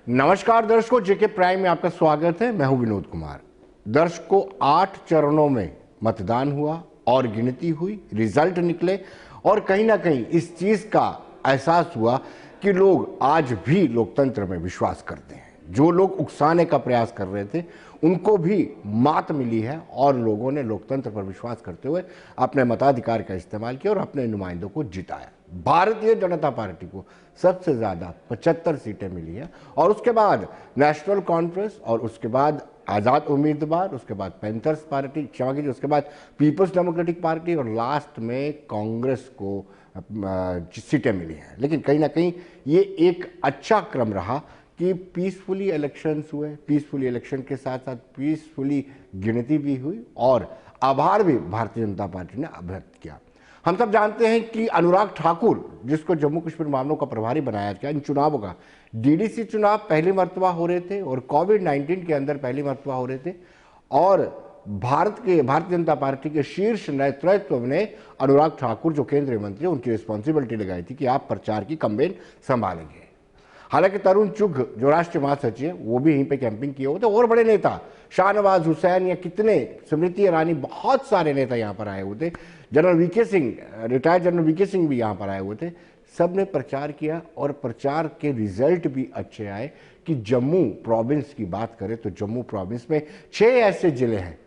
नमस्कार दर्शकों, जेके प्राइम में आपका स्वागत है। मैं हूं विनोद कुमार। दर्शकों, 8 चरणों में मतदान हुआ और गिनती हुई, रिजल्ट निकले और कहीं ना कहीं इस चीज का एहसास हुआ कि लोग आज भी लोकतंत्र में विश्वास करते हैं। जो लोग उकसाने का प्रयास कर रहे थे उनको भी मात मिली है और लोगों ने लोकतंत्र पर विश्वास करते हुए अपने मताधिकार का इस्तेमाल किया और अपने नुमाइंदों को जिताया। भारतीय जनता पार्टी को सबसे ज्यादा 75 सीटें मिली है और उसके बाद नेशनल कॉन्फ्रेंस और उसके बाद आजाद उम्मीदवार, उसके बाद पैंथर्स पार्टी, क्षमा कीजिए, उसके बाद पीपल्स डेमोक्रेटिक पार्टी और लास्ट में कांग्रेस को सीटें मिली हैं। लेकिन कहीं ना कहीं ये एक अच्छा क्रम रहा कि पीसफुली इलेक्शंस हुए, पीसफुली इलेक्शन के साथ साथ पीसफुली गिनती भी हुई और आभार भी भारतीय जनता पार्टी ने व्यक्त किया। हम सब जानते हैं कि अनुराग ठाकुर, जिसको जम्मू कश्मीर मामलों का प्रभारी बनाया गया, इन चुनावों का डीडीसी चुनाव पहली मर्तबा हो रहे थे और कोविड-19 के अंदर पहली मर्तबा हो रहे थे और भारतीय जनता पार्टी के शीर्ष नेतृत्व ने अनुराग ठाकुर जो केंद्रीय मंत्री, उनकी रिस्पॉन्सिबिलिटी लगाई थी कि आप प्रचार की कैंपेन संभालेंगे। हालांकि तरुण चुघ जो राष्ट्रीय महासचिव, वो भी यहीं पे कैंपिंग किए हुए थे और बड़े नेता शाहनवाज हुसैन या कितने, स्मृति ईरानी, बहुत सारे नेता यहाँ पर आए हुए थे। General V K Singh, retired general V K Singh भी यहाँ पर आए हुए थे। सब ने प्रचार किया और प्रचार के रिजल्ट भी अच्छे आए कि जम्मू प्रोविंस की बात करें तो जम्मू प्रोविंस में 6 ऐसे जिले हैं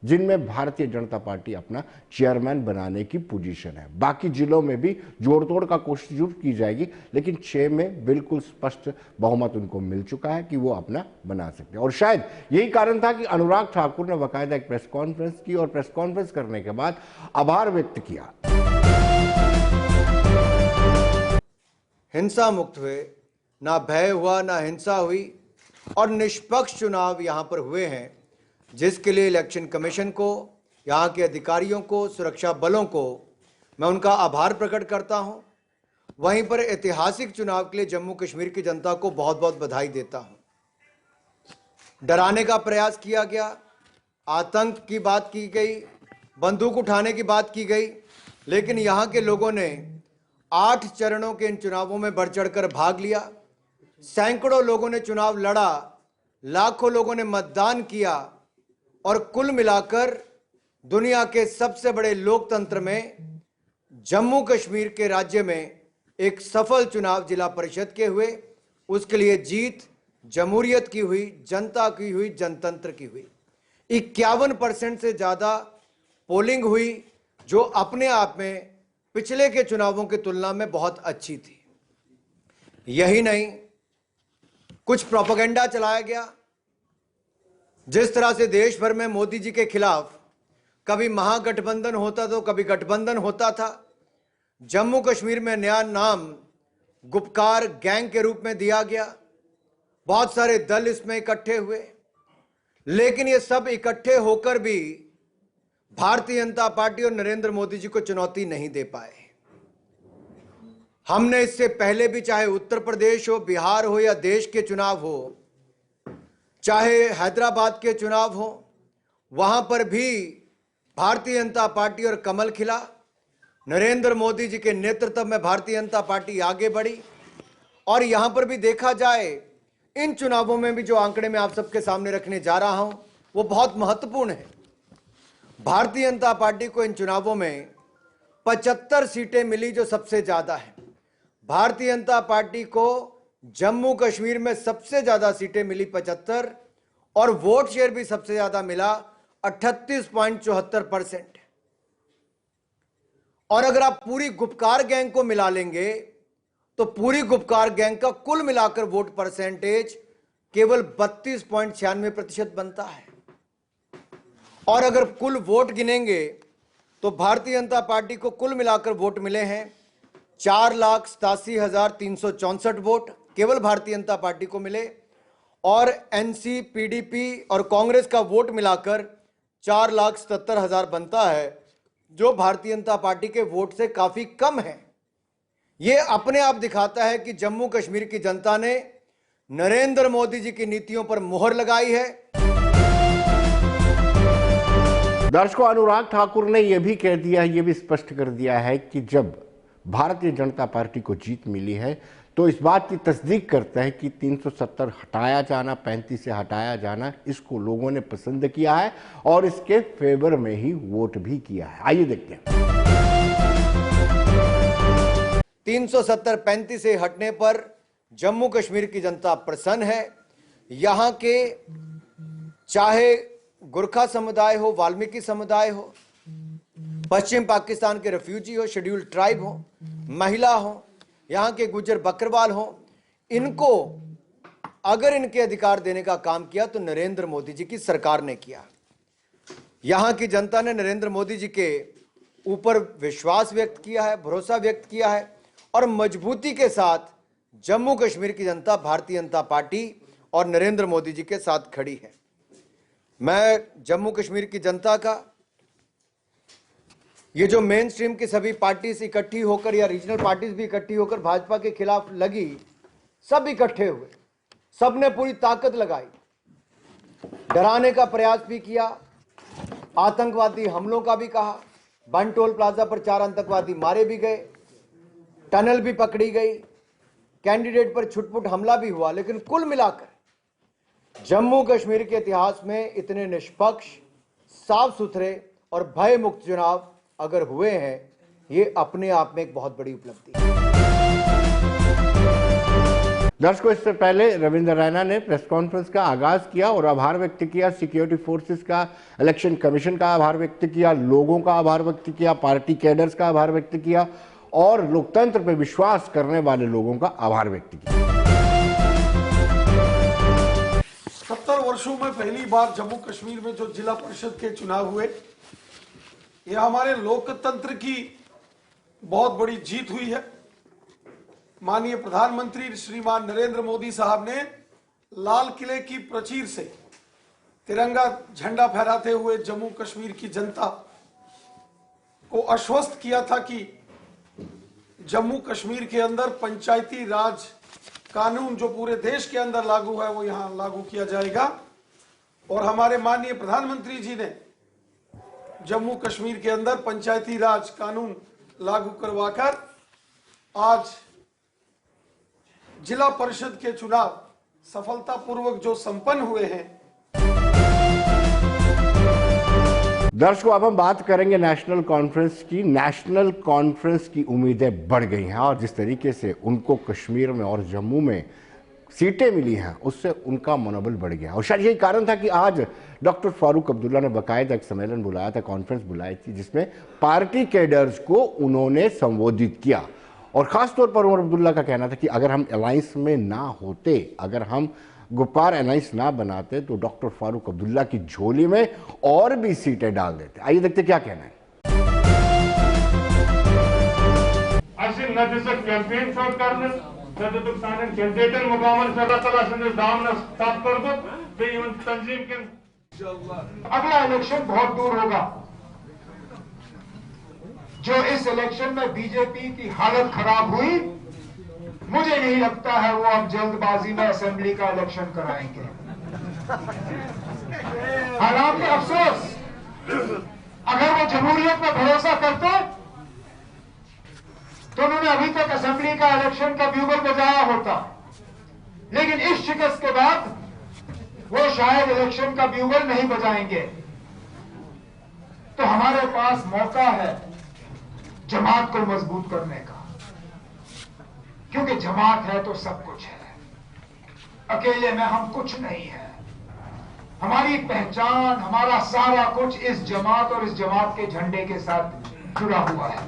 जिनमें भारतीय जनता पार्टी अपना चेयरमैन बनाने की पोजीशन है। बाकी जिलों में भी जोड़ तोड़ का कोशिश जरूर की जाएगी, लेकिन 6 में बिल्कुल स्पष्ट बहुमत उनको मिल चुका है कि वो अपना बना सकते हैं। और शायद यही कारण था कि अनुराग ठाकुर ने बाकायदा एक प्रेस कॉन्फ्रेंस की और प्रेस कॉन्फ्रेंस करने के बाद आभार व्यक्त किया। हिंसा मुक्त हुए, ना भय हुआ, ना हिंसा हुई और निष्पक्ष चुनाव यहां पर हुए हैं, जिसके लिए इलेक्शन कमीशन को, यहाँ के अधिकारियों को, सुरक्षा बलों को मैं उनका आभार प्रकट करता हूँ। वहीं पर ऐतिहासिक चुनाव के लिए जम्मू कश्मीर की जनता को बहुत बहुत बधाई देता हूँ। डराने का प्रयास किया गया, आतंक की बात की गई, बंदूक उठाने की बात की गई, लेकिन यहाँ के लोगों ने 8 चरणों के इन चुनावों में बढ़ चढ़कर भाग लिया। सैकड़ों लोगों ने चुनाव लड़ा, लाखों लोगों ने मतदान किया और कुल मिलाकर दुनिया के सबसे बड़े लोकतंत्र में जम्मू कश्मीर के राज्य में एक सफल चुनाव जिला परिषद के हुए। उसके लिए जीत जमहूरियत की हुई, जनता की हुई, जनतंत्र की हुई। 51% से ज्यादा पोलिंग हुई, जो अपने आप में पिछले के चुनावों की तुलना में बहुत अच्छी थी। यही नहीं, कुछ प्रोपेगेंडा चलाया गया। जिस तरह से देश भर में मोदी जी के खिलाफ कभी महागठबंधन होता तो कभी गठबंधन होता था, जम्मू कश्मीर में नया नाम गुपकार गैंग के रूप में दिया गया। बहुत सारे दल इसमें इकट्ठे हुए, लेकिन ये सब इकट्ठे होकर भी भारतीय जनता पार्टी और नरेंद्र मोदी जी को चुनौती नहीं दे पाए। हमने इससे पहले भी, चाहे उत्तर प्रदेश हो, बिहार हो या देश के चुनाव हो, चाहे हैदराबाद के चुनाव हो, वहां पर भी भारतीय जनता पार्टी और कमल खिला। नरेंद्र मोदी जी के नेतृत्व में भारतीय जनता पार्टी आगे बढ़ी और यहां पर भी देखा जाए, इन चुनावों में भी जो आंकड़े मैं आप सबके सामने रखने जा रहा हूं वो बहुत महत्वपूर्ण है। भारतीय जनता पार्टी को इन चुनावों में 75 सीटें मिली, जो सबसे ज्यादा है। भारतीय जनता पार्टी को जम्मू कश्मीर में सबसे ज्यादा सीटें मिली 75 और वोट शेयर भी सबसे ज्यादा मिला 38.74%। और अगर आप पूरी गुपकार गैंग को मिला लेंगे तो पूरी गुपकार गैंग का कुल मिलाकर वोट परसेंटेज केवल 32.96% बनता है। और अगर कुल वोट गिनेंगे तो भारतीय जनता पार्टी को कुल मिलाकर वोट मिले हैं 4,87,364 वोट केवल भारतीय जनता पार्टी को मिले और एनसी, पीडीपी और कांग्रेस का वोट मिलाकर 4,77,000 बनता है, जो भारतीय जनता पार्टी के वोट से काफी कम है। यह अपने आप दिखाता है कि जम्मू कश्मीर की जनता ने नरेंद्र मोदी जी की नीतियों पर मुहर लगाई है। दर्शकों, अनुराग ठाकुर ने यह भी कह दिया है, यह भी स्पष्ट कर दिया है कि जब भारतीय जनता पार्टी को जीत मिली है तो इस बात की तस्दीक करता है कि 370 हटाया जाना, 35 से हटाया जाना, इसको लोगों ने पसंद किया है और इसके फेवर में ही वोट भी किया है। आइए देखते हैं। 370-35 से हटने पर जम्मू कश्मीर की जनता प्रसन्न है। यहां के चाहे गुरखा समुदाय हो, वाल्मीकि समुदाय हो, पश्चिम पाकिस्तान के रेफ्यूजी हो, शेड्यूल्ड ट्राइब हो, महिला हो, यहां के गुज्जर बकरवाल हो, इनको अगर इनके अधिकार देने का काम किया तो नरेंद्र मोदी जी की सरकार ने किया। यहां की जनता ने नरेंद्र मोदी जी के ऊपर विश्वास व्यक्त किया है, भरोसा व्यक्त किया है और मजबूती के साथ जम्मू कश्मीर की जनता भारतीय जनता पार्टी और नरेंद्र मोदी जी के साथ खड़ी है। मैं जम्मू कश्मीर की जनता का, ये जो मेन स्ट्रीम की सभी पार्टीज इकट्ठी होकर या रीजनल पार्टीज भी इकट्ठी होकर भाजपा के खिलाफ लगी, सब इकट्ठे हुए, सबने पूरी ताकत लगाई, डराने का प्रयास भी किया, आतंकवादी हमलों का भी कहा, बन टोल प्लाजा पर 4 आतंकवादी मारे भी गए, टनल भी पकड़ी गई, कैंडिडेट पर छुटपुट हमला भी हुआ। लेकिन कुल मिलाकर जम्मू कश्मीर के इतिहास में इतने निष्पक्ष, साफ सुथरे और भय मुक्त चुनाव अगर हुए हैं, ये अपने आप में एक बहुत बड़ी उपलब्धि है। दर्शकों, इससे पहले रविंद्र रैना ने प्रेस कॉन्फ्रेंस का आगाज किया और आभार व्यक्त किया, सिक्योरिटी फोर्सेस का, इलेक्शन कमीशन का आभार व्यक्त किया, लोगों का आभार व्यक्त किया, पार्टी कैडर्स का आभार व्यक्त किया और लोकतंत्र पर विश्वास करने वाले लोगों का आभार व्यक्त किया। 70 वर्षों में पहली बार जम्मू कश्मीर में जो जिला परिषद के चुनाव हुए, यह हमारे लोकतंत्र की बहुत बड़ी जीत हुई है। माननीय प्रधानमंत्री श्रीमान नरेंद्र मोदी साहब ने लाल किले की प्राचीर से तिरंगा झंडा फहराते हुए जम्मू कश्मीर की जनता को आश्वस्त किया था कि जम्मू कश्मीर के अंदर पंचायती राज कानून जो पूरे देश के अंदर लागू है, वो यहां लागू किया जाएगा। और हमारे माननीय प्रधानमंत्री जी ने जम्मू कश्मीर के अंदर पंचायती राज कानून लागू करवाकर आज जिला परिषद के चुनाव सफलतापूर्वक जो संपन्न हुए हैं। दर्शकों, अब हम बात करेंगे नेशनल कॉन्फ्रेंस की। नेशनल कॉन्फ्रेंस की उम्मीदें बढ़ गई हैं और जिस तरीके से उनको कश्मीर में और जम्मू में सीटें मिली हैं, उससे उनका मनोबल बढ़ गया। और शायद यही कारण था कि आज डॉक्टर फारूक अब्दुल्ला ने बाकायदा एक सम्मेलन बुलाया था, कॉन्फ्रेंस बुलाई थी, जिसमें पार्टी कैडर्स को उन्होंने संबोधित किया। और खासतौर पर उमर अब्दुल्ला का कहना था कि अगर हम अलायंस में ना होते, अगर हम गुप्कार अलायंस ना बनाते, तो डॉक्टर फारूक अब्दुल्ला की झोली में और भी सीटें डाल देते। आइए देखते क्या कहना है। अगला इलेक्शन बहुत दूर होगा। जो इस इलेक्शन में बीजेपी की हालत खराब हुई, मुझे नहीं लगता है वो अब जल्दबाजी में असेंबली का इलेक्शन कराएंगे। हालांकि अफसोस, अगर वो जमहूरियत पर भरोसा करते तो उन्होंने अभी तक असेंबली का इलेक्शन का ब्यूगल बजाया होता। लेकिन इस शिकस्त के बाद वो शायद इलेक्शन का ब्यूगल नहीं बजाएंगे। तो हमारे पास मौका है जमात को मजबूत करने का, क्योंकि जमात है तो सब कुछ है। अकेले में हम कुछ नहीं है। हमारी पहचान, हमारा सारा कुछ इस जमात और इस जमात के झंडे के साथ जुड़ा हुआ है।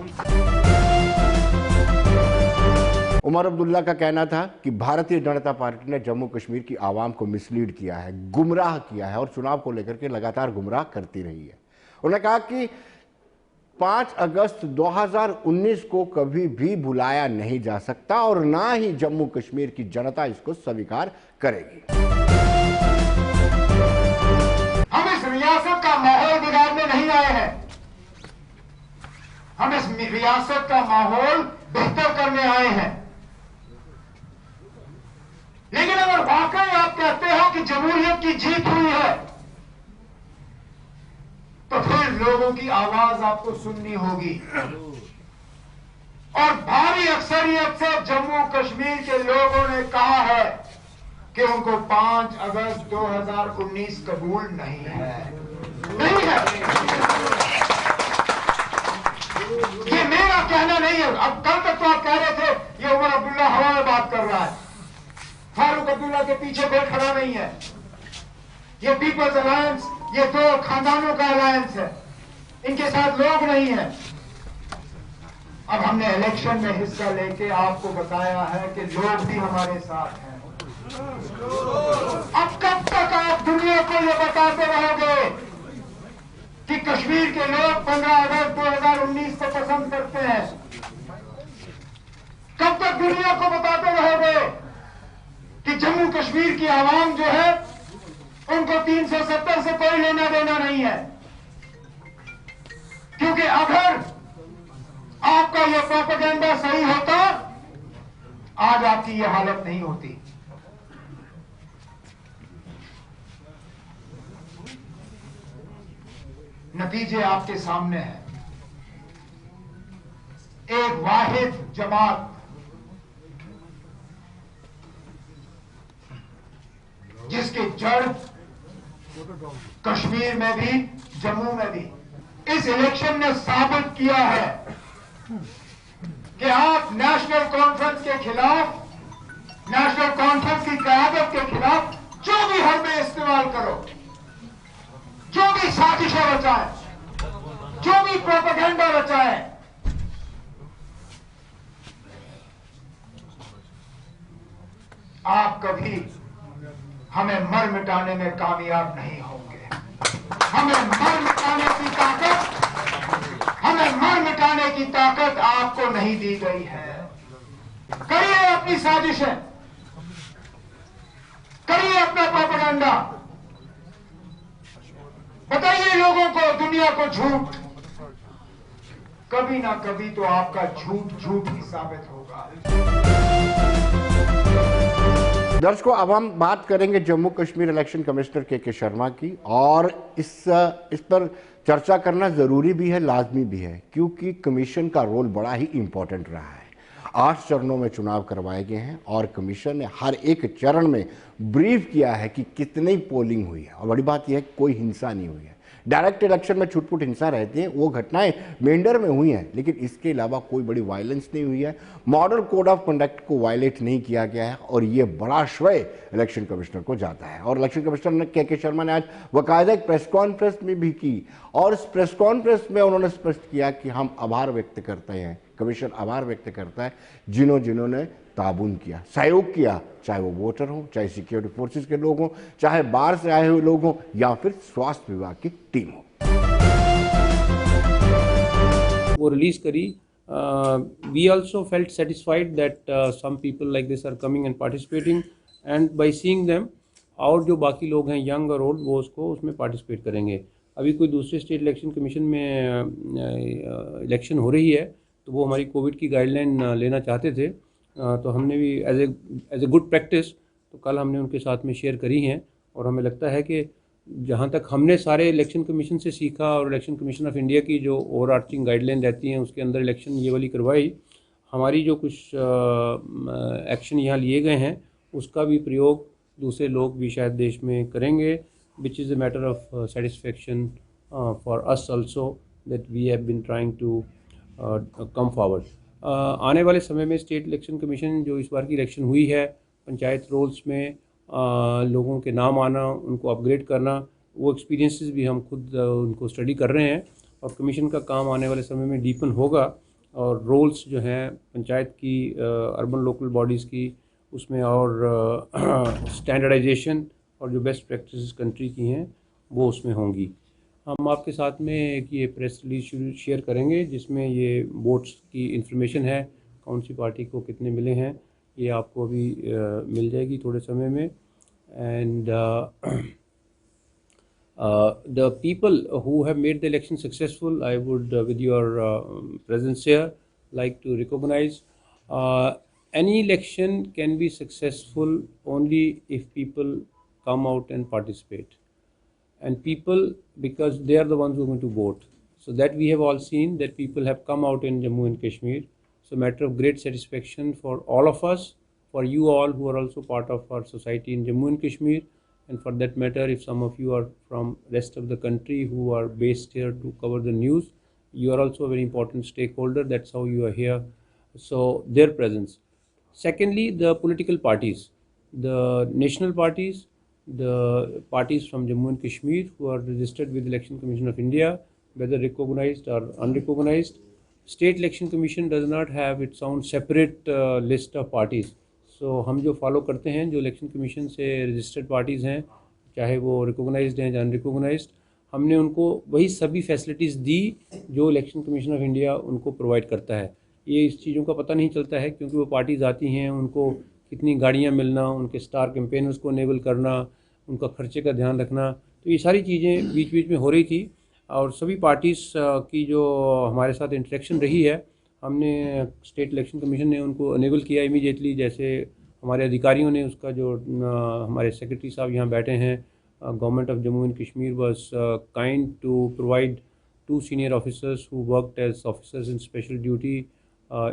उमर अब्दुल्ला का कहना था कि भारतीय जनता पार्टी ने जम्मू कश्मीर की आवाम को मिसलीड किया है, गुमराह किया है और चुनाव को लेकर के लगातार गुमराह करती रही है। उन्होंने कहा कि 5 अगस्त 2019 को कभी भी भुलाया नहीं जा सकता और ना ही जम्मू कश्मीर की जनता इसको स्वीकार करेगी। हम इस रियासत का माहौल बिगाड़ने नहीं आए हैं। हम इस रियासत का माहौल बेहतर करने आए हैं। लेकिन अगर वाकई आप कहते हो कि जमहूरियत की जीत हुई है, तो फिर लोगों की आवाज आपको सुननी होगी और भारी बड़ी अक्सरियत से जम्मू कश्मीर के लोगों ने कहा है कि उनको 5 अगस्त 2019 कबूल नहीं है, नहीं है। ये मेरा कहना नहीं है। अब कल तक तो आप कह रहे थे ये उमर अब्दुल्ला हवा में बात कर रहा है, फारूक अब्दुल्ला के पीछे कोई खड़ा नहीं है, ये पीपल्स अलायंस, ये 2 खानदानों का अलायंस है, इनके साथ लोग नहीं है। अब हमने इलेक्शन में हिस्सा लेके आपको बताया है कि लोग भी हमारे साथ हैं। अब कब तक आप दुनिया को ये बताते रहोगे कि कश्मीर के लोग 15 अगस्त 2019 को पसंद करते हैं? कब तक दुनिया को बताते रहोगे कि जम्मू कश्मीर की आवाम जो है उनको 370 से कोई लेना देना नहीं है? क्योंकि अगर आपका यह प्रोपेगेंडा सही होता, आज आपकी यह हालत नहीं होती। नतीजे आपके सामने हैं। एक वाहिद जमात जिसकी जड़ कश्मीर में भी, जम्मू में भी, इस इलेक्शन ने साबित किया है कि आप नेशनल कॉन्फ्रेंस के खिलाफ, नेशनल कॉन्फ्रेंस की क़यादत के खिलाफ जो भी हरबे इस्तेमाल करो, जो भी साजिशें रचाए, जो भी प्रोपेगेंडा रचाए, आप कभी हमें मर मिटाने में कामयाब नहीं होंगे। हमें मर मिटाने की ताकत, हमें मर मिटाने की ताकत आपको नहीं दी गई है। करिए अपनी साजिशें, करिए अपना प्रोपेगेंडा, बताइए लोगों को, दुनिया को झूठ। कभी ना कभी तो आपका झूठ झूठ ही साबित होगा। दर्शकों, अब हम बात करेंगे जम्मू कश्मीर इलेक्शन कमिश्नर के शर्मा की, और इस पर चर्चा करना ज़रूरी भी है, लाजमी भी है, क्योंकि कमीशन का रोल बड़ा ही इम्पोर्टेंट रहा है। 8 चरणों में चुनाव करवाए गए हैं और कमीशन ने हर एक चरण में ब्रीफ किया है कि कितनी पोलिंग हुई है। और बड़ी बात यह है कि कोई हिंसा नहीं हुई है। डायरेक्ट इलेक्शन में छुटपुट हिंसा रहती है, वो घटनाएं मेंढर में हुई हैं, लेकिन इसके अलावा कोई बड़ी वायलेंस नहीं हुई है। मॉडल कोड ऑफ कंडक्ट को वायलेट नहीं किया गया है, और ये बड़ा श्रेय इलेक्शन कमिश्नर को जाता है। और इलेक्शन कमिश्नर के शर्मा ने आज बाकायदा एक प्रेस कॉन्फ्रेंस में भी की, और इस प्रेस कॉन्फ्रेंस में उन्होंने स्पष्ट किया कि हम आभार व्यक्त करते हैं, कमीशन आभार व्यक्त करता है जिन्होंने ताबून किया, सहयोग किया, चाहे वो वोटर हो, चाहे सिक्योरिटी फोर्सेस के लोग हों, चाहे बाहर से आए हुए लोग हों, या फिर स्वास्थ्य विभाग की टीम हो। वो रिलीज करी। We also felt satisfied that some people like this are coming and participating, and by seeing them, और जो बाकी लोग हैं यंग और ओल्ड, वो उसको उसमें पार्टिसिपेट करेंगे। अभी कोई दूसरे स्टेट इलेक्शन कमीशन में इलेक्शन हो रही है, तो वो हमारी कोविड की गाइडलाइन लेना चाहते थे, तो हमने भी एज ए गुड प्रैक्टिस तो कल हमने उनके साथ में शेयर करी हैं। और हमें लगता है कि जहाँ तक हमने सारे इलेक्शन कमीशन से सीखा और इलेक्शन कमीशन ऑफ इंडिया की जो ओवर आर्चिंग गाइडलाइन रहती हैं उसके अंदर इलेक्शन ये वाली करवाई, हमारी जो कुछ एक्शन यहाँ लिए गए हैं उसका भी प्रयोग दूसरे लोग भी शायद देश में करेंगे, which is a matter of satisfaction for us also that we have been trying to come forward. आने वाले समय में स्टेट इलेक्शन कमीशन जो इस बार की इलेक्शन हुई है, पंचायत रोल्स में लोगों के नाम आना, उनको अपग्रेड करना, वो एक्सपीरियंसेस भी हम खुद उनको स्टडी कर रहे हैं, और कमीशन का काम आने वाले समय में डीपन होगा। और रोल्स जो हैं पंचायत की, अर्बन लोकल बॉडीज़ की, उसमें और स्टैंडर्डाइजेशन और जो बेस्ट प्रैक्टिसेस कंट्री की हैं वो उसमें होंगी। हम आपके साथ में एक ये प्रेस रिलीज शेयर करेंगे जिसमें ये वोट्स की इन्फॉर्मेशन है, कौन सी पार्टी को कितने मिले हैं, ये आपको अभी मिल जाएगी थोड़े समय में। And the people who have made the election successful, I would with your presence here like to recognize any election can be successful only if people come out and participate, and people, because they are the ones who are going to vote, so that we have all seen that people have come out in Jammu and Kashmir It's a matter of great satisfaction for all of us, for you all who are also part of our society in Jammu and Kashmir, and for that matter, if some of you are from rest of the country who are based here to cover the news, you are also a very important stakeholder. That's how you are here. So their presence. Secondly, the political parties, the national parties, the parties from Jammu and Kashmir who are registered with the Election Commission of India, whether recognized or unrecognized. State Election Commission does not have its own separate list of parties. So हम जो follow करते हैं, जो election commission से registered parties हैं, चाहे वो recognised हैं या अनरिकोगनाइज्ड, हमने उनको वही सभी फैसिलिटीज़ दी जो इलेक्शन कमीशन ऑफ इंडिया उनको प्रोवाइड करता है। ये इस चीज़ों का पता नहीं चलता है क्योंकि वो पार्टीज़ आती हैं, उनको कितनी गाड़ियाँ मिलना, उनके स्टार कैंपेनर्स को इनेबल करना, उनका खर्चे का ध्यान रखना, तो ये सारी चीज़ें बीच बीच में हो रही थी। और सभी पार्टीज़ की जो हमारे साथ इंटरेक्शन रही है, हमने स्टेट इलेक्शन कमीशन ने उनको इनेबल किया इमीडिएटली। जैसे हमारे अधिकारियों ने उसका जो हमारे सेक्रेटरी साहब यहाँ बैठे हैं, government of Jammu and Kashmir was kind to provide 2 senior officers who worked as officers in special duty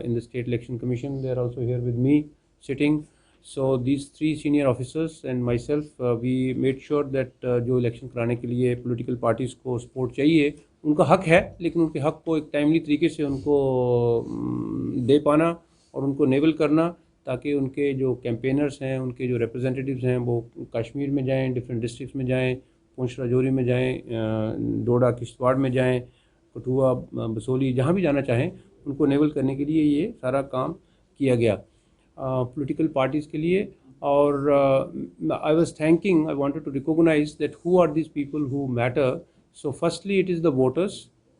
in the state election commission. They are also here with me sitting. So these 3 senior officers and myself, we made sure that जो election कराने के लिए political parties को support चाहिए, उनका हक है, लेकिन उनके हक को एक टाइमली तरीके से उनको दे पाना और उनको इनेबल करना, ताकि उनके जो कैंपेनर्स हैं, उनके जो रिप्रेजेंटेटिव्स हैं, वो कश्मीर में जाएं, डिफरेंट डिस्ट्रिक्ट्स में जाएं, पुंछ राजौरी में जाएं, डोडा किश्तवाड़ में जाएं, कठुआ बसोली, जहाँ भी जाना चाहें, उनको इनेबल करने के लिए ये सारा काम किया गया पॉलिटिकल पार्टीज़ के लिए। और I was thanking, I wanted to recognize that who are this people who matter. So firstly it is the voters,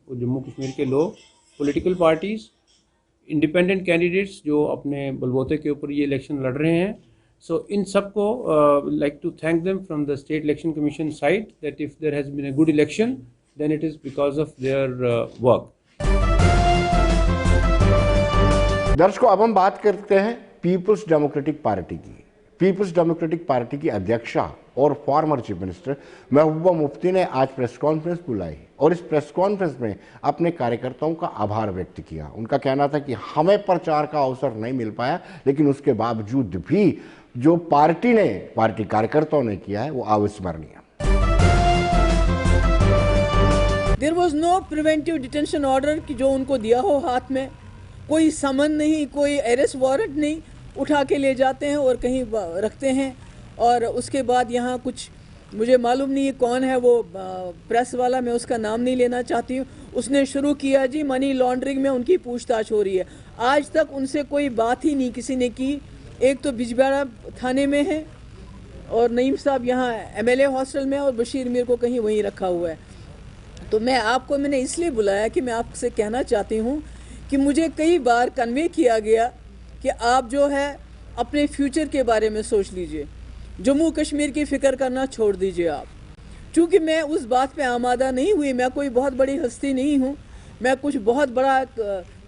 वो जम्मू कश्मीर के लोग, पॉलिटिकल पार्टीज़, इंडिपेंडेंट कैंडिडेट्स जो अपने बलबूते के ऊपर ये इलेक्शन लड़ रहे हैं। सो इन सबको like to thank them from the State Election Commission side that if there has been a good election, then it is because of their work. दर्शकों, अब हम बात करते हैं पीपल्स डेमोक्रेटिक पार्टी की। पीपल्स डेमोक्रेटिक पार्टी की अध्यक्षा और former chief minister Mehbooba Mufti ने आज प्रेस कॉन्फ्रेंस बुलाई और इस प्रेस कॉन्फ्रेंस में अपने कार्यकर्ताओं का आभार व्यक्त किया। उनका कहना था कि हमें प्रचार का अवसर नहीं मिल पाया, लेकिन उसके बावजूद भी जो पार्टी कार्यकर्ताओं ने किया है वो अविस्मरणीय। There was no preventive detention order कि जो उनको दिया हो हाथ में, कोई समन नहीं, कोई अरेस्ट वारंट नहीं, उठा के ले जाते हैं और कहीं रखते हैं। और उसके बाद यहाँ कुछ, मुझे मालूम नहीं है कौन है वो प्रेस वाला, मैं उसका नाम नहीं लेना चाहती हूँ, उसने शुरू किया जी मनी लॉन्ड्रिंग में उनकी पूछताछ हो रही है। आज तक उनसे कोई बात ही नहीं किसी ने की। एक तो बिजबेड़ा थाने में है और नईम साहब यहाँ MLA हॉस्टल में, और बशीर मीर को कहीं वहीं रखा हुआ है। तो मैंने इसलिए बुलाया कि मैं आपसे कहना चाहती हूँ कि मुझे कई बार कन्वे किया गया कि आप जो है अपने फ्यूचर के बारे में सोच लीजिए, जम्मू कश्मीर की फ़िक्र करना छोड़ दीजिए आप। चूँकि मैं उस बात पे आमादा नहीं हुई, मैं कोई बहुत बड़ी हस्ती नहीं हूँ, मैं कुछ बहुत बड़ा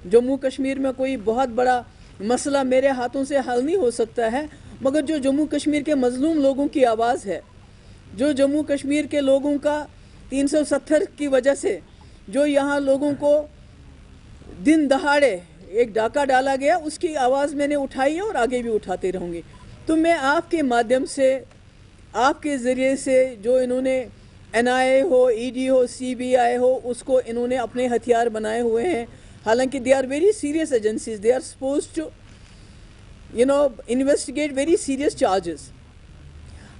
जम्मू कश्मीर में कोई बहुत बड़ा मसला मेरे हाथों से हल नहीं हो सकता है, मगर जो जम्मू कश्मीर के मजलूम लोगों की आवाज़ है, जो जम्मू कश्मीर के लोगों का 370 की वजह से जो यहाँ लोगों को दिन दहाड़े एक डाका डाला गया, उसकी आवाज़ मैंने उठाई है और आगे भी उठाते रहूँगी। तो मैं आपके माध्यम से, आपके ज़रिए से, जो इन्होंने NIA हो, ED हो, CBI हो, उसको इन्होंने अपने हथियार बनाए हुए हैं। हालांकि they are very serious agencies, they are suppose to investigate very serious charges.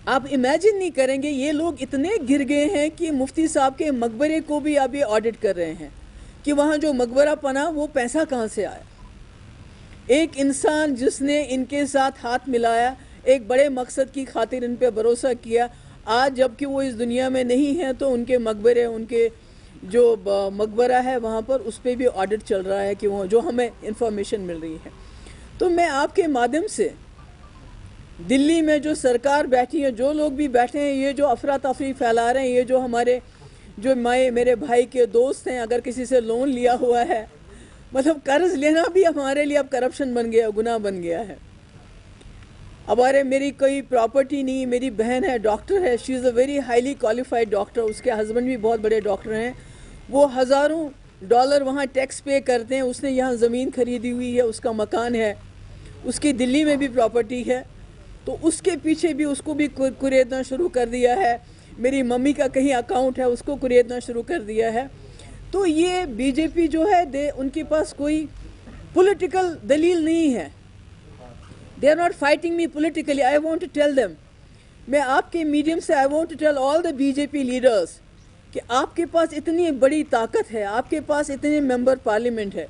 आप इमेजिन नहीं करेंगे, ये लोग इतने गिर गए हैं कि मुफ्ती साहब के मकबरे को भी अब ये ऑडिट कर रहे हैं कि वहाँ जो मकबरा बना वो पैसा कहाँ से आया। एक इंसान जिसने इनके साथ हाथ मिलाया, एक बड़े मकसद की खातिर इन पे भरोसा किया, आज जबकि वो इस दुनिया में नहीं है, तो उनके मकबरे, उनके जो मकबरा है वहाँ पर, उस पर भी ऑडिट चल रहा है कि वो जो हमें इंफॉर्मेशन मिल रही है। तो मैं आपके माध्यम से दिल्ली में जो सरकार बैठी है, जो लोग भी बैठे हैं, ये जो अफरा तफरी फैला रहे हैं, ये जो हमारे जो मेरे भाई के दोस्त हैं, अगर किसी से लोन लिया हुआ है, मतलब कर्ज लेना भी हमारे लिए अब करप्शन बन गया, गुनाह बन गया है। मेरी कोई प्रॉपर्टी नहीं, मेरी बहन है, डॉक्टर है, she is a very highly qualified doctor, उसके हस्बैंड भी बहुत बड़े डॉक्टर हैं, वो हज़ारों डॉलर वहाँ टैक्स पे करते हैं। उसने यहाँ ज़मीन खरीदी हुई है, उसका मकान है, उसकी दिल्ली में भी प्रॉपर्टी है, तो उसके पीछे भी उसको भी कुरेदना शुरू कर दिया है। मेरी मम्मी का कहीं अकाउंट है, उसको कुरेदना शुरू कर दिया है। तो ये बीजेपी जो है उनके पास कोई पॉलिटिकल दलील नहीं है। They are not fighting me politically. I want to tell them, मैं आपके मीडियम से I want to tell all the BJP leaders कि आपके पास इतनी बड़ी ताकत है, आपके पास इतने मेंबर पार्लियामेंट है,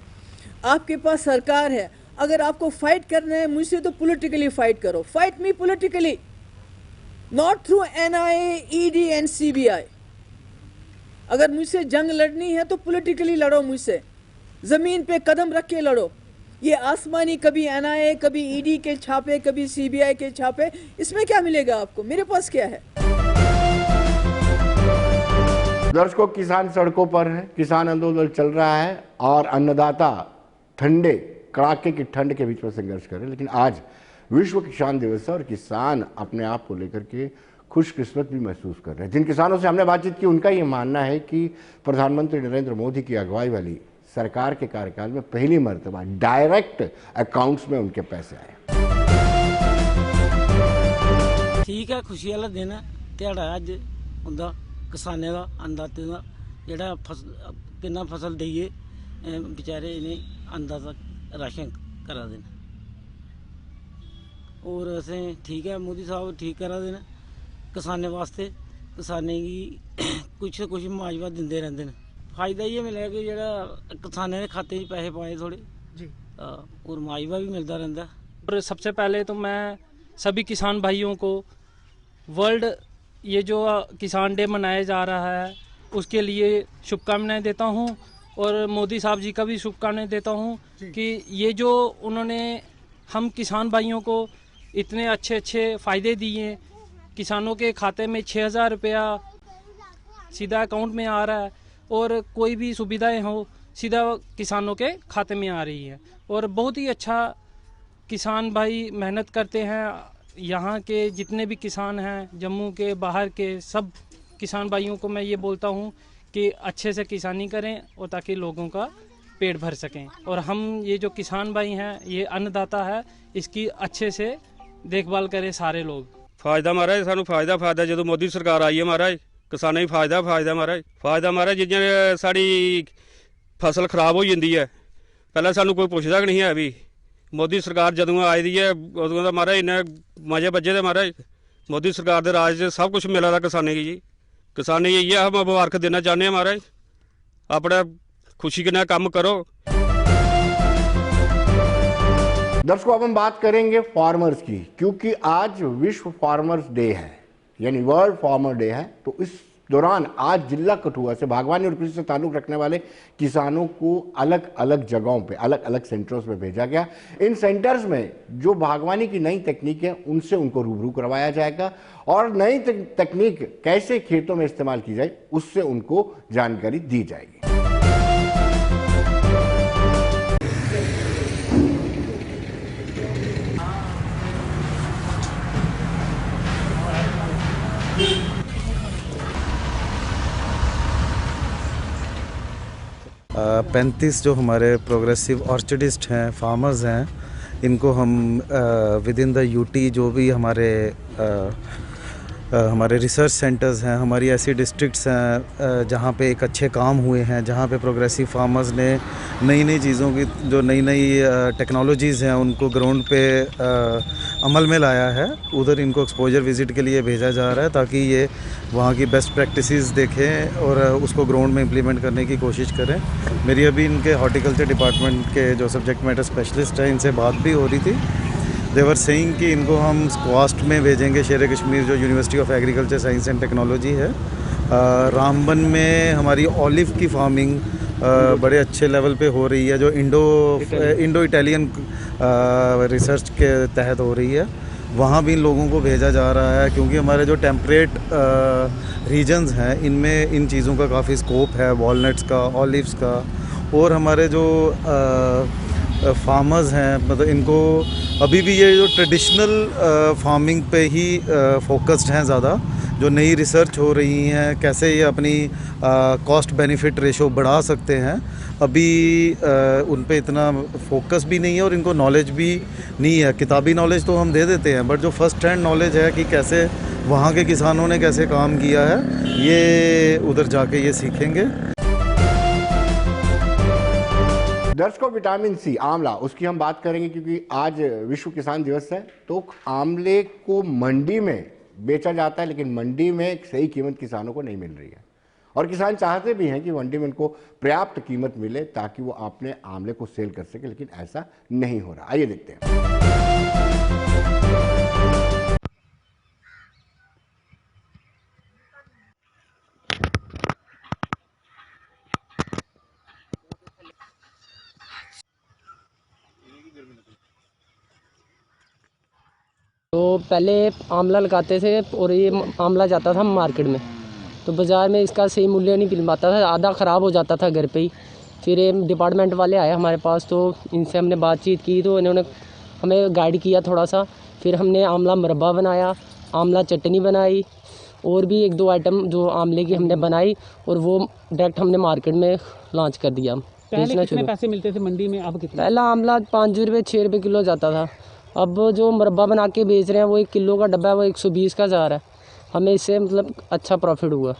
आपके पास सरकार है। अगर आपको फाइट करना है मुझसे तो पॉलिटिकली फाइट करो। Fight me politically, not through NIA, ED and CBI। अगर मुझसे जंग लड़नी है तो पॉलिटिकली लड़ो मुझसे, ज़मीन पे कदम रख के लड़ो। ये आसमानी कभी NIA, कभी ED के छापे, कभी CBI के छापे, इसमें क्या मिलेगा आपको? मेरे पास क्या है? दर्शकों, किसान सड़कों पर है, किसान आंदोलन चल रहा है और अन्नदाता ठंडे कड़ाके की ठंड के बीच में संघर्ष कर रहे हैं। लेकिन आज विश्व किसान दिवस है और किसान अपने आप को लेकर के खुशकिस्मत भी महसूस कर रहे हैं। जिन किसानों से हमने बातचीत की उनका ये मानना है कि प्रधानमंत्री नरेंद्र मोदी की अगुवाई वाली सरकार के कार्यकाल में पहली मर्तबा डायरेक्ट अकाउंट्स में उनके पैसे आए। ठीक है, खुशी वाला दिन है, ध्याड़ा अज हुंदा किसाने का, अन्नदाते का, जिहड़ा किन्ना फसल देइए बेचारे इन्हें अन्नदाता राशन करा देन। और असें ठीक है, मोदी साहब ठीक करा देन किसाने वास्ते, किसाने की कुछ मुआवजा दिंदे रहिंदे न। फायदा ये मिलेगा कि जिहड़ा किसाने के खाते च पैसे पाए थोड़े जी, और मुआवजा भी मिलता रहता। और सबसे पहले तो मैं सभी किसान भाइयों को वर्ल्ड ये जो किसान डे मनाया जा रहा है उसके लिए शुभकामनाएं देता हूं, और मोदी साहब जी का भी शुभकामनाएं देता हूं कि ये जो उन्होंने हम किसान भाइयों को इतने अच्छे अच्छे फ़ायदे दिए, किसानों के खाते में 6,000 रुपया सीधा अकाउंट में आ रहा है, और कोई भी सुविधाएं हो सीधा किसानों के खाते में आ रही है। और बहुत ही अच्छा किसान भाई मेहनत करते हैं। यहाँ के जितने भी किसान हैं, जम्मू के, बाहर के, सब किसान भाइयों को मैं ये बोलता हूँ कि अच्छे से किसानी करें और ताकि लोगों का पेट भर सकें। और हम ये जो किसान भाई हैं, ये अन्नदाता है, इसकी अच्छे से देखभाल करें सारे लोग। फायदा महाराज, सानू फायदा जो मोदी सरकार आई है महाराज, किसानों की फायदा महाराज। जि'यां साड़ी फसल खराब हो जाती है, पहले सानू कोई पुछदा नहीं है। भी मोदी सरकार जदों आई दी है उदों दा महाराज इन्ने मजे बजे दे महाराज। मोदी सरकार दे राज च सब कुछ मिला दा किसाने की जी। किसाने की इ'यै मुबारक देना चाहते हैं महाराज, अपना खुशी के काम करो। दर्शकों, अब हम बात करेंगे फार्मर्स की, क्योंकि आज विश्व फार्मर्स डे है, यानी वर्ल्ड फार्मर डे है। तो इस दौरान आज जिला कठुआ से बागवानी और कृषि से ताल्लुक रखने वाले किसानों को अलग अलग जगहों पे, अलग अलग सेंटर्स में भेजा गया। इन सेंटर्स में जो बागवानी की नई तकनीक है उनसे उनको रूबरू करवाया जाएगा, और नई तकनीक कैसे खेतों में इस्तेमाल की जाए उससे उनको जानकारी दी जाएगी। पैंतीस जो हमारे प्रोग्रेसिव ऑर्चिडिस्ट हैं, फार्मर्स हैं, इनको हम विद इन द यूटी जो भी हमारे रिसर्च सेंटर्स हैं, हमारी ऐसी डिस्ट्रिक्ट्स हैं जहाँ पे एक अच्छे काम हुए हैं, जहाँ पे प्रोग्रेसिव फार्मर्स ने नई नई चीज़ों की जो नई टेक्नोलॉजीज़ हैं उनको ग्राउंड पे अमल में लाया है, उधर इनको एक्सपोजर विज़िट के लिए भेजा जा रहा है ताकि ये वहाँ की बेस्ट प्रैक्टिसेस देखें और उसको ग्राउंड में इम्प्लीमेंट करने की कोशिश करें। मेरी अभी इनके हॉर्टिकल्चर डिपार्टमेंट के जो सब्जेक्ट मैटर स्पेशलिस्ट हैं इनसे बात भी हो रही थी। देवर सेइंग कि इनको हम स्क्वास्ट में भेजेंगे, शेर कश्मीर जो university of agriculture science and technology है। रामबन में हमारी ऑलिव की फार्मिंग बड़े अच्छे लेवल पे हो रही है, जो इंडो इटालियन रिसर्च के तहत हो रही है। वहाँ भी लोगों को भेजा जा रहा है क्योंकि हमारे जो टेम्परेट रीजन्स हैं इनमें इन चीज़ों का काफ़ी स्कोप है, वॉलनट्स का, ऑलिव्स का। और हमारे जो फार्मर्स हैं, मतलब इनको अभी भी ये जो ट्रेडिशनल फार्मिंग पे ही फोकस्ड हैं ज़्यादा। जो नई रिसर्च हो रही हैं कैसे ये अपनी कॉस्ट बेनिफिट रेशो बढ़ा सकते हैं, अभी उन पे इतना फोकस भी नहीं है और इनको नॉलेज भी नहीं है। किताबी नॉलेज तो हम दे देते हैं, बट जो फर्स्ट हैंड नॉलेज है कि कैसे वहाँ के किसानों ने कैसे काम किया है, ये उधर जाके ये सीखेंगे। दर्शकों, विटामिन सी, आंवला, उसकी हम बात करेंगे क्योंकि आज विश्व किसान दिवस है। तो आंवले को मंडी में बेचा जाता है, लेकिन मंडी में एक सही कीमत किसानों को नहीं मिल रही है और किसान चाहते भी हैं कि मंडी में उनको पर्याप्त कीमत मिले ताकि वो अपने आंवले को सेल कर सके, लेकिन ऐसा नहीं हो रहा। आइए देखते हैं। तो पहले आंवला लगाते थे और ये आंवला जाता था मार्केट में, तो बाज़ार में इसका सही मूल्य नहीं मिल पाता था, आधा ख़राब हो जाता था घर पे ही। फिर डिपार्टमेंट वाले आए हमारे पास, तो इनसे हमने बातचीत की, तो इन्होंने हमें गाइड किया थोड़ा सा। फिर हमने आंवला मुरब्बा बनाया, आंवला चटनी बनाई और भी 1-2 आइटम जो आंवले की हमने बनाई और वो डायरेक्ट हमने मार्केट में लॉन्च कर दिया। पहले कितने पैसे मिलते थे मंडी में, अब कितने? पहला आंवला 5 रुपये 6 रुपये किलो जाता था। अब जो मुरब्बा बना के बेच रहे हैं वो 1 किलो का डब्बा है, वो 120 का जा रहा है। हमें इससे मतलब अच्छा प्रॉफिट हुआ।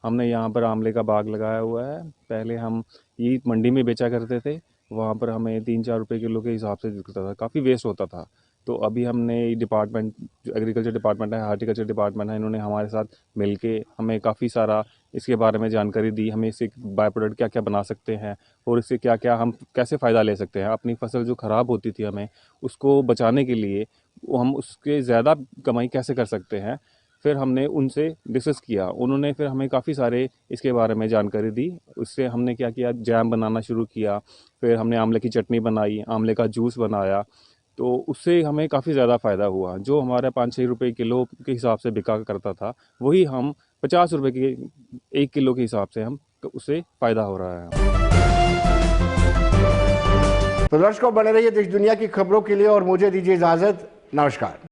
हमने यहाँ पर आंवले का बाग लगाया हुआ है। पहले हम ये मंडी में बेचा करते थे, वहाँ पर हमें 3-4 रुपये किलो के हिसाब से बिकता था, काफ़ी वेस्ट होता था। तो अभी हमने डिपार्टमेंट, जो एग्रीकल्चर डिपार्टमेंट है, हार्टिकल्चर डिपार्टमेंट है, इन्होंने हमारे साथ मिलके हमें काफ़ी सारा इसके बारे में जानकारी दी। हमें इससे बाय प्रोडक्ट क्या क्या बना सकते हैं और इससे क्या क्या हम कैसे फ़ायदा ले सकते हैं। अपनी फसल जो ख़राब होती थी हमें उसको बचाने के लिए हम उसके ज़्यादा कमाई कैसे कर सकते हैं, फिर हमने उनसे डिस्कस किया। उन्होंने फिर हमें काफ़ी सारे इसके बारे में जानकारी दी। उससे हमने क्या किया, जैम बनाना शुरू किया, फिर हमने आंवले की चटनी बनाई, आंवले का जूस बनाया। तो उससे हमें काफ़ी ज़्यादा फ़ायदा हुआ। जो हमारा 5-6 रुपये किलो के हिसाब से बिका करता था, वही हम 50 रुपये के 1 किलो के हिसाब से हम उससे फ़ायदा हो रहा है। तो दर्शकों, बने रहिए देश दुनिया की खबरों के लिए और मुझे दीजिए इजाज़त। नमस्कार।